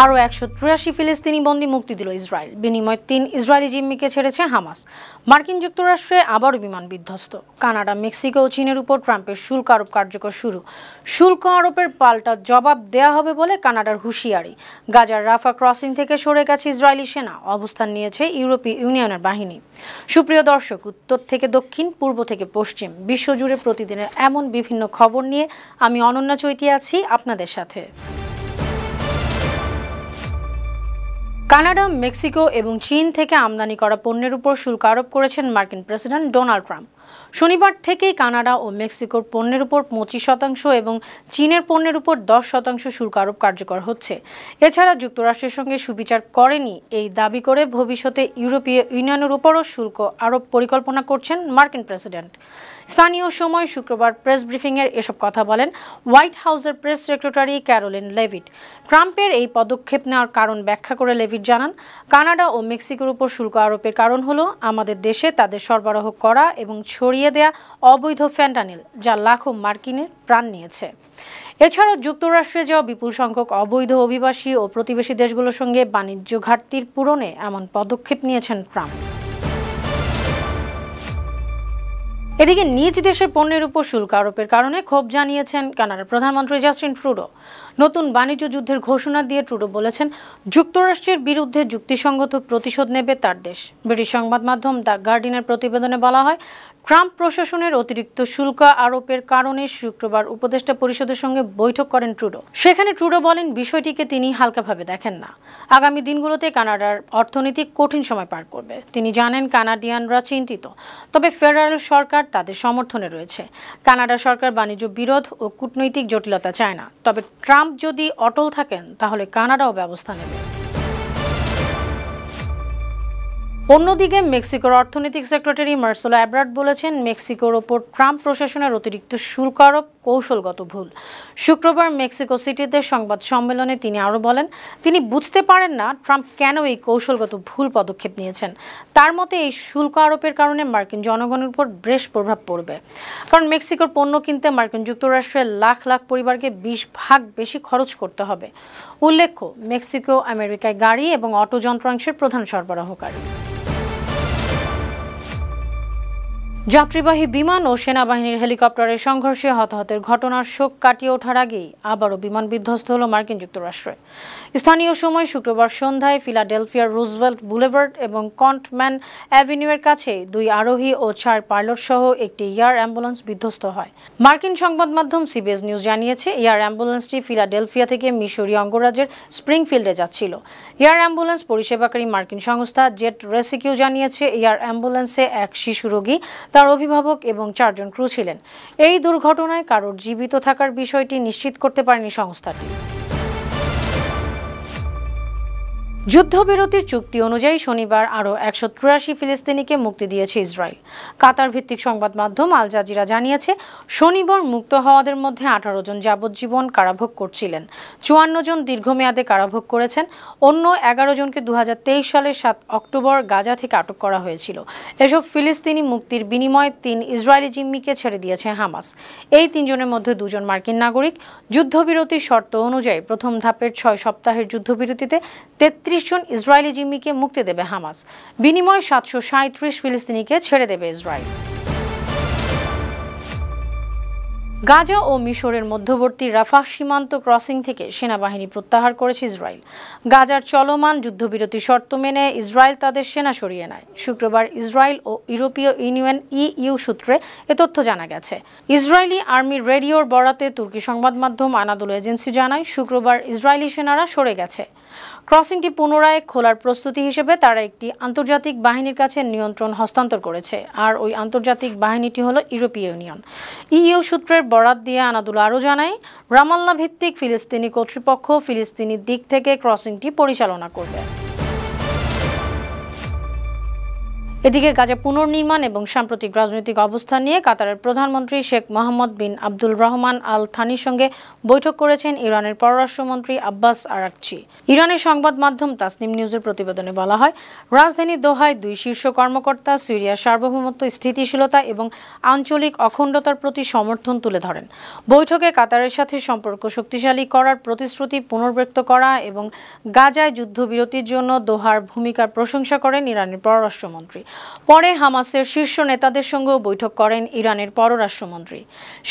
আরও ১৮৩ ফিলিস্তিনি বন্দী মুক্তি দিল ইসরায়েল। বিনিময়ে ৩ ইসরায়েলি জিম্মিকে ছেড়েছে হামাস। মার্কিন যুক্তরাষ্ট্রে আবারও বিমান বিধ্বস্ত। কানাডা, মেক্সিকো ও চীনের উপর ট্রাম্পের শুল্ক আরোপ কার্যকর শুরু। শুল্ক আরোপের পাল্টা জবাব দেয়া হবে বলে কানাডার হুঁশিয়ারি। গাজার রাফা ক্রসিং থেকে সরে গেছে ইসরায়েলি সেনা, অবস্থান নিয়েছে ইউরোপীয় ইউনিয়নের বাহিনী। সুপ্রিয় দর্শক, উত্তর থেকে দক্ষিণ, পূর্ব থেকে পশ্চিম, বিশ্বজুড়ে প্রতিদিনের এমন বিভিন্ন খবর নিয়ে আমি অনন্যা চৈতি আছি আপনাদের সাথে। কানাডা, মেক্সিকো এবং চীন থেকে আমদানি করা পণ্যের উপর শুল্ক আরোপ করেছেন মার্কিন প্রেসিডেন্ট ডোনাল্ড ট্রাম্প। শনিবার থেকেই কানাডা ও মেক্সিকোর পণ্যের উপর 25% এবং চীনের পণ্যের উপর 10% শুল্ক আরোপ কার্যকর হচ্ছে। এছাড়া যুক্তরাষ্ট্রের সঙ্গে সুবিচার করেনি এই দাবি করে ভবিষ্যতে ইউরোপীয় ইউনিয়নের উপরও শুল্ক আরোপ পরিকল্পনা করছেন মার্কিন প্রেসিডেন্ট। স্থানীয় সময় শুক্রবার প্রেস ব্রিফিংয়ের এসব কথা বলেন হোয়াইট হাউসের প্রেস সেক্রেটারি ক্যারোলিন লেভিট। ট্রাম্পের এই পদক্ষেপ নেওয়ার কারণ ব্যাখ্যা করে লেভিট জানান, কানাডা ও মেক্সিকোর উপর শুল্ক আরোপের কারণ হলো আমাদের দেশে তাদের সরবরাহ করা এবং ছড়িয়ে দেয়া অবৈধ ফ্যান্টানিল, যা লাখো মার্কিনের প্রাণ নিয়েছে। এছাড়াও যুক্তরাষ্ট্রে যাওয়া বিপুল সংখ্যক অবৈধ অভিবাসী ও প্রতিবেশী দেশগুলোর সঙ্গে বাণিজ্য ঘাটতির পূরণে এমন পদক্ষেপ নিয়েছেন ট্রাম্প। এদিকে নিজ দেশের পণ্যের উপর শুল্ক আরোপের কারণে ক্ষোভ জানিয়েছেন কানাডার প্রধানমন্ত্রী জাস্টিন ট্রুডো। নতুন বাণিজ্য যুদ্ধের ঘোষণা দিয়ে ট্রুডো বলেছেন, যুক্তরাষ্ট্রের বিরুদ্ধে যুক্তিসঙ্গত প্রতিশোধ নেবে তার দেশ। ব্রিটিশ সংবাদ মাধ্যম দ্য গার্ডিয়ানের প্রতিবেদনে বলা হয়, ট্রাম্প প্রশাসনের অতিরিক্ত শুল্ক আরোপের কারণে শুক্রবার উপদেষ্টা পরিষদের সঙ্গে বৈঠক করেন ট্রুডো। সেখানে ট্রুডো বলেন, বিষয়টিকে তিনি হালকাভাবে দেখেন না। আগামী দিনগুলোতে কানাডার অর্থনীতি কঠিন সময় পার করবে। তিনি জানেন কানাডিয়ানরা চিন্তিত, তবে ফেডারেল সরকার তাদের সমর্থনে রয়েছে। কানাডা সরকার বাণিজ্য বিরোধ ও কূটনৈতিক জটিলতা চায় না, তবে ট্রাম্প যদি অটল থাকেন তাহলে কানাডাও ব্যবস্থা নেবে। অন্যদিকে মেক্সিকোর অর্থনৈতিক সেক্রেটারি মার্সেলো এব্রার্ড বলেছেন, মেক্সিকোর ওপর ট্রাম্প প্রশাসনের অতিরিক্ত শুল্ক আরোপ কৌশলগত ভুল। শুক্রবার মেক্সিকো সিটিতে সংবাদ সম্মেলনে তিনি আরও বলেন, তিনি বুঝতে পারেন না ট্রাম্প কেন এই কৌশলগত ভুল পদক্ষেপ নিয়েছেন। তার মতে এই শুল্ক আরোপের কারণে মার্কিন জনগণের উপর বেশ প্রভাব পড়বে, কারণ মেক্সিকোর পণ্য কিনতে মার্কিন যুক্তরাষ্ট্রের লাখ লাখ পরিবারকে 20 ভাগ বেশি খরচ করতে হবে। উল্লেখ্য, মেক্সিকো আমেরিকায় গাড়ি এবং অটো যন্ত্রাংশের প্রধান সরবরাহকারী। যাত্রীবাহী বিমান ও সেনাবাহিনীর হেলিকপ্টারের সংঘর্ষে হতাহতের ঘটনার শোক কাটিয়ে ওঠার আগেই আবারও বিমান বিধ্বস্ত হল মার্কিন যুক্তরাষ্ট্রে। স্থানীয় সময় শুক্রবার সন্ধ্যায় ফিলাডেলফিয়ার রুজভেল্ট বুলেভার্ড এবং কন্টম্যান অ্যাভিনিউয়ের কাছে 2 আরোহী ও 4 পাইলট সহ একটি এয়ার অ্যাম্বুলেন্স বিধ্বস্ত হয়। মার্কিন সংবাদ মাধ্যম সিবিএস নিউজ জানিয়েছে, এয়ার অ্যাম্বুলেন্সটি ফিলাডেলফিয়া থেকে মিসৌরি অঙ্গরাজ্যের স্প্রিংফিল্ডে যাচ্ছিল। এয়ার অ্যাম্বুলেন্স পরিষেবাকারী মার্কিন সংস্থা জেট রেস্কিউ জানিয়েছে, এয়ার অ্যাম্বুলেন্সে এক শিশু রোগী, তার অভিভাবক এবং 4 জন ক্রু ছিলেন। এই দুর্ঘটনায় কারোর জীবিত থাকার বিষয়টি নিশ্চিত করতে পারেনি সংস্থাটি। যুদ্ধবিরতির চুক্তি অনুযায়ী শনিবার আরও 183 ফিলিস্তিনিকে মুক্তি দিয়েছে ইসরায়েল। কাতার ভিত্তিক সংবাদ মাধ্যম আল জাজিরা জানিয়েছে, শনিবার মুক্ত হওয়াদের মধ্যে 18 জন যাবজ্জীবন কারাভোগ করছিলেন, 54 জন দীর্ঘমেয়াদে কারাভোগ করেছেন। অন্য 11 জনকে 2023 সালের 7 অক্টোবর গাজা থেকে আটক করা হয়েছিল। এসব ফিলিস্তিনি মুক্তির বিনিময়ে 3 ইসরায়েলি জিম্মিকে ছেড়ে দিয়েছে হামাস। এই 3 জনের মধ্যে 2 জন মার্কিন নাগরিক। যুদ্ধবিরতির শর্ত অনুযায়ী প্রথম ধাপের 6 সপ্তাহের যুদ্ধবিরতিতে 33 জন ইসরায়েলি জিম্মিকে মুক্তি দেবে হামাস। বিনিময়ে 737 ফিলিস্তিনিকে ছেড়ে দেবে ইসরায়েল। গাজা ও মিশরের মধ্যবর্তী রাফাহ সীমান্ত ক্রসিং থেকে সেনাবাহিনী প্রত্যাহার করেছে ইসরায়েল। গাজার চলমান যুদ্ধবিরতি শর্ত মেনে ইসরায়েল তাদের সেনা সরিয়ে নেয়। শুক্রবার ইসরায়েল ও ইউরোপীয় ইউনিয়ন ইইউ সূত্রে এ তথ্য জানা গেছে। ইসরায়েলি আর্মি রেডিওর বরাতে তুর্কি সংবাদ মাধ্যম আনাদোলু এজেন্সি জানায়, শুক্রবার ইসরায়েলি সেনারা সরে গেছে। ক্রসিংটি পুনরায় খোলার প্রস্তুতি হিসেবে তারা একটি আন্তর্জাতিক বাহিনীর কাছে নিয়ন্ত্রণ হস্তান্তর করেছে, আর ওই আন্তর্জাতিক বাহিনীটি হলো ইউরোপীয় ইউনিয়ন। ইইউ সূত্রের বরাত দিয়ে আনাদোলু আরও জানায়, রামাল্লা ভিত্তিক ফিলিস্তিনি কর্তৃপক্ষ ফিলিস্তিনি দিক থেকে ক্রসিংটি পরিচালনা করবে। এদিকে গাজা পুনর্নির্মাণ এবং সাম্প্রতিক রাজনৈতিক অবস্থান নিয়ে কাতারের প্রধানমন্ত্রী শেখ মোহাম্মদ বিন আব্দুল রহমান আল থানির সঙ্গে বৈঠক করেছেন ইরানের পররাষ্ট্রমন্ত্রী আব্বাস আরাকচি। ইরানের সংবাদ মাধ্যম তাসনিম নিউজের প্রতিবেদনে বলা হয়, রাজধানী দোহায় দুই শীর্ষ কর্মকর্তা সিরিয়ার সার্বভৌমত্ব, স্থিতিশীলতা এবং আঞ্চলিক অখণ্ডতার প্রতি সমর্থন তুলে ধরেন। বৈঠকে কাতারের সাথে সম্পর্ক শক্তিশালী করার প্রতিশ্রুতি পুনর্ব্যক্ত করা এবং গাজায় যুদ্ধবিরতির জন্য দোহার ভূমিকার প্রশংসা করেন ইরানের পররাষ্ট্রমন্ত্রী। পরে হামাসের শীর্ষ নেতাদের সঙ্গেও বৈঠক করেন ইরানের পররাষ্ট্রমন্ত্রী।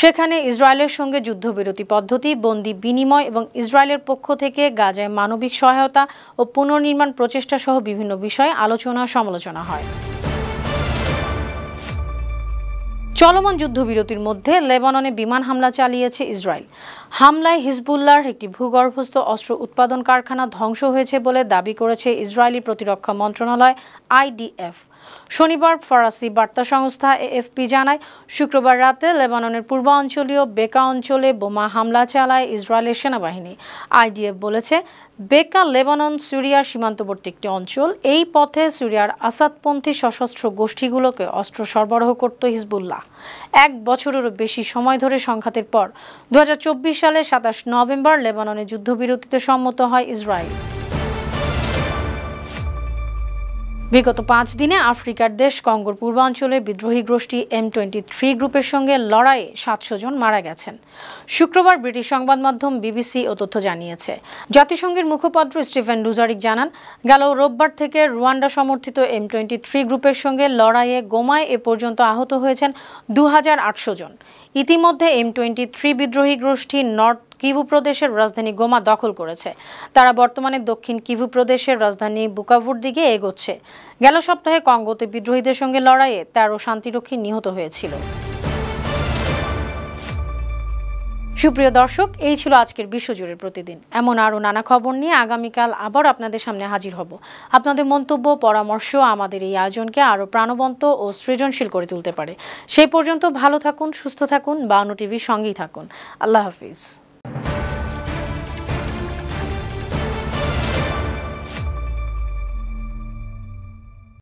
সেখানে ইসরায়েলের সঙ্গে যুদ্ধবিরতি পদ্ধতি, বন্দী বিনিময় এবং ইসরায়েলের পক্ষ থেকে গাজায় মানবিক সহায়তা ও পুনর্নির্মাণ প্রচেষ্টা সহ বিভিন্ন বিষয়ে আলোচনা সমালোচনা হয়। চলমান যুদ্ধবিরতির মধ্যে লেবাননে বিমান হামলা চালিয়েছে ইসরায়েল। হামলায় হিজবুল্লাহর একটি ভূগর্ভস্থ অস্ত্র উৎপাদন কারখানা ধ্বংস হয়েছে বলে দাবি করেছে ইসরায়েলি প্রতিরক্ষা মন্ত্রণালয় IDF। শনিবার ফরাসি বার্তা সংস্থা AFP জানায়, শুক্রবার রাতে লেবাননের পূর্বাঞ্চলীয় বেকা অঞ্চলে বোমা হামলা চালায় ইসরায়েলের সেনাবাহিনী। IDF বলেছে, বেকা লেবানন সিরিয়ার সীমান্তবর্তী একটি অঞ্চল। এই পথে সিরিয়ার আসাদপন্থী সশস্ত্র গোষ্ঠীগুলোকে অস্ত্র সরবরাহ করত হিজবুল্লাহ। 1 বছরেরও বেশি সময় ধরে সংঘাতের পর 2024 সালের 27 নভেম্বর লেবাননে যুদ্ধবিরতিতে সম্মত হয় ইসরায়েল। বিগত 5 দিনে আফ্রিকার দেশ কঙ্গোর পূর্বাঞ্চলে বিদ্রোহী গোষ্ঠী M23 গ্রুপের সঙ্গে লড়াইয়ে 700 জন মারা গেছেন। শুক্রবার ব্রিটিশ সংবাদ মাধ্যম BBC ও তথ্য জানিয়েছে। জাতিসংঘের মুখপাত্র স্টিফেন ডুজারিক জানান, গেল রোববার থেকে রুয়ান্ডা সমর্থিত M23 গ্রুপের সঙ্গে লড়াইয়ে গোমায় এ পর্যন্ত আহত হয়েছেন 2800 জন। ইতিমধ্যে M23 বিদ্রোহী গোষ্ঠী নর্থ কিভু প্রদেশের রাজধানী গোমা দখল করেছে। তারা বর্তমানে দক্ষিণ কিভু প্রদেশের রাজধানী বুকাভুর দিকে এগোচ্ছে। গেল সপ্তাহে কঙ্গোতে বিদ্রোহীদের সঙ্গে লড়াইয়ে 13 শান্তিরক্ষী নিহত হয়েছিল। সুপ্রিয় দর্শক, এই ছিল আজকের বিশ্বজুড়ে প্রতিদিন। এমন আরও নানা খবর নিয়ে আগামীকাল আবার আপনাদের সামনে হাজির হব। আপনাদের মন্তব্য, পরামর্শ আমাদের এই আয়োজনকে আরও প্রাণবন্ত ও সৃজনশীল করে তুলতে পারে। সেই পর্যন্ত ভালো থাকুন, সুস্থ থাকুন, 52 টিভির সঙ্গেই থাকুন। আল্লাহ হাফিজ।